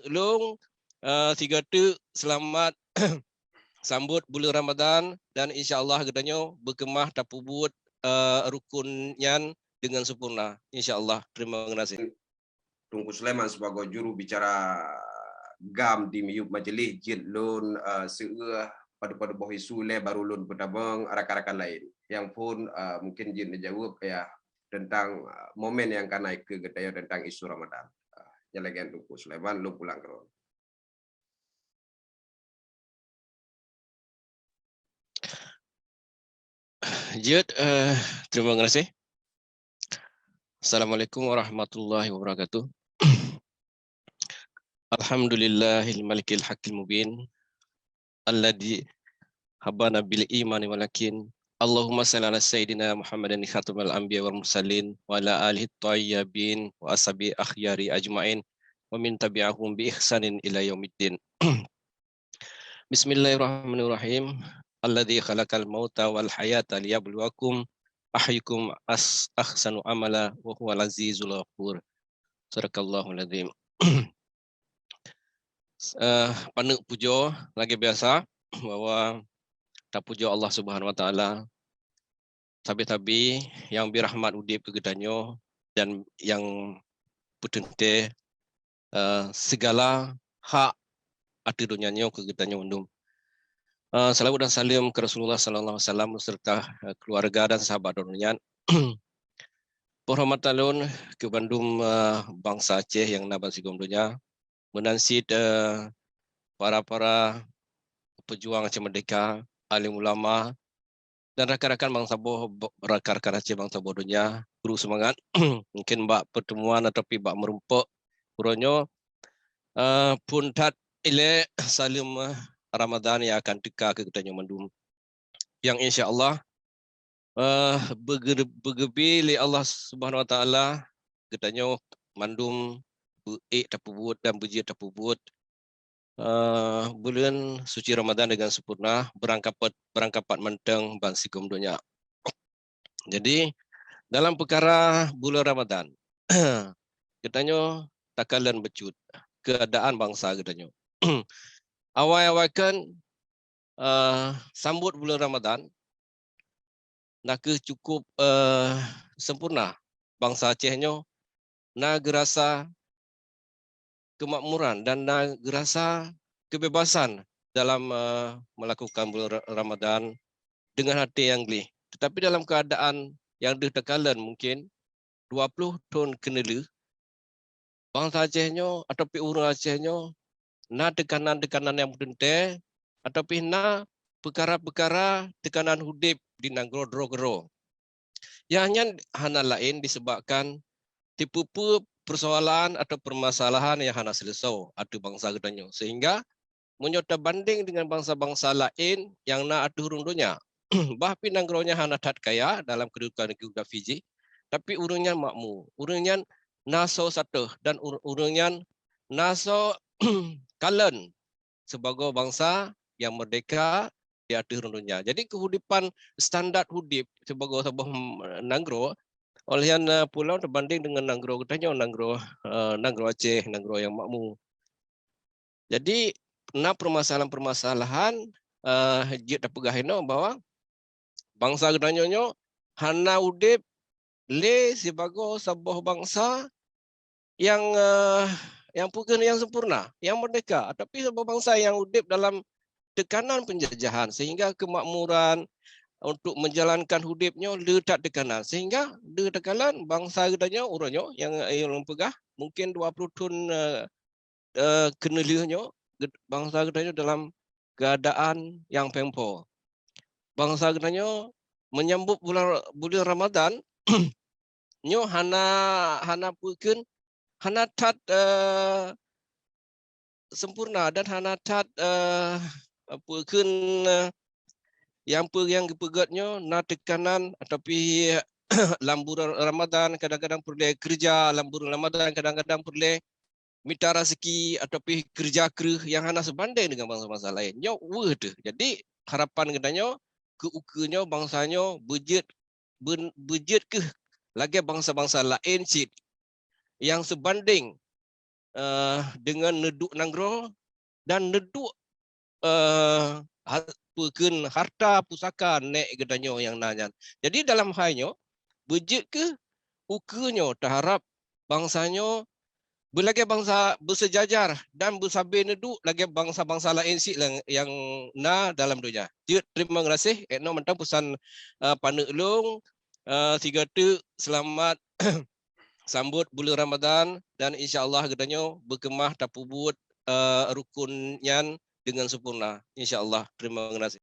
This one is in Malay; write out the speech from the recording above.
long tiga tu selamat sambut bulan Ramadan dan insya-Allah katanya berkemah tapubut rukunnya dengan sempurna. Insya-Allah. Terima kasih. Tunku Sulaiman sebagai juru bicara GAM di miup majelis jid lun seuah pada bohi sule baru lun pedabang rakan-rakan lain yang pun mungkin jid menjawab ya tentang momen yang akan naik ke getaya tentang isu Ramadan. Jalagan Tunku Sulaiman lu pulang ke rumah. Jid, terima kasih. Assalamualaikum warahmatullahi wabarakatuh. Alhamdulillahil malikil haqqil mubin alladzi habana bil imani walakin Allahumma shalli ala sayyidina Muhammadin khatamil anbiya wal mursalin wa ala alihi thayyibin wa ashabi akhyari ajmain wa min tabi'ahum bi ihsanin ila yaumiddin. Bismillahirrahmanirrahim. Alladzi khalaqal mauta wal hayata liyabluwakum ahyukum ahsanu amala wa huwal azizul ghafur. Sadaqallahul azim. Panuk puja lagi biasa bahwa tak puja Allah Subhanahu wa taala tabi-tabi yang birahmat udip kegedanyo dan yang putente segala hak ati dunianyo kegedanyo undum. Salawat dan salam ke Rasulullah sallallahu alaihi wasallam serta keluarga dan sahabat dunian. Penghormatan ke Bandung bangsa Aceh yang naban sigom dunia menansid para pejuang Aceh Merdeka, alim ulama dan rakan-rakan bangsa boh, rakan-rakan Aceh bangsa boh dunia, guru semangat. Mungkin mbak pertemuan atau mbak merumpuk uronyo pun tat ile salim Ramadan yang akan teka ke kita mandum yang insya-Allah bergebi li Allah Subhanahu wa taala katanya mandum tapubut dan bejit tapubut bulan suci Ramadan dengan sempurna berangkapat menteng bangsi dunia. Jadi dalam perkara bulan Ramadan katanya takalan becut keadaan bangsa katanya. Awal-awal kan sambut bulan Ramadan nak cukup sempurna bangsa Acehnya nak gerasa kemakmuran dan nak gerasa kebebasan dalam melakukan bulan Ramadan dengan hati yang gelih. Tetapi dalam keadaan yang ditekalan mungkin 20 tahun kenelu bangsa Acehnya atau orang Acehnya na tekanan-tekanan yang berdente atau na perkara-perkara tekanan hudip di nanggro-drogro. Yang hanya lain disebabkan tipu persoalan atau permasalahan yang hanya selesai atau bangsa gedanya. Sehingga menyota banding dengan bangsa-bangsa lain yang na atu hurung dunia. Bahpi nanggronya hanya tat kaya dalam kedudukan geografi Fiji, tapi urungnya makmur. Urungnya naso satu dan urungnya naso kalen sebagai bangsa yang merdeka di atas dunia. Jadi kehidupan standar hudip sebagai sebuah nanggro oleh yang pulau terbanding dengan nanggro katanya nanggro Aceh, nanggro yang makmur. Jadi permasalahan-permasalahan jid dapegahino bahwa bangsa katanya hana hudip le sebagai sebuah bangsa yang bukan yang sempurna, yang merdeka, tapi sebuah bangsa yang hidup dalam tekanan penjajahan sehingga kemakmuran untuk menjalankan hidupnya letak tekanan sehingga de tekanan bangsa gedanya orangnya yang pegah mungkin 20 tahun kenelinya bangsa gedanya dalam keadaan yang pempo. Bangsa gedanya menyambut bulan Ramadan nyo hana pukeun hana tat sempurna dan hana tat pukeun yang pegatnya na tekanan tapi lambur Ramadan kadang-kadang perlu kerja, lambur Ramadan kadang-kadang perlu minta rezeki atau kerja kerah yang hana sebanding dengan bangsa-bangsa lain. Nyo word. Jadi harapan katanya keukunya bangsanya budget ke lagi bangsa-bangsa lain cit yang sebanding dengan neduk nanggro dan neduk peken harta pusaka nek gedanyo yang nanya. Jadi dalam halnya bejek ke ukenyo terharap bangsanya berlagi bangsa bersejajar dan bersabar neduk lagi bangsa-bangsa lain sik yang na dalam dunia. Jadi terima kasih ekno mentang pesan panelung tiga tu selamat sambut bulan Ramadan dan insya-Allah gedanyo berkemah tapubut rukunnya dengan sempurna. Insya-Allah. Terima kasih.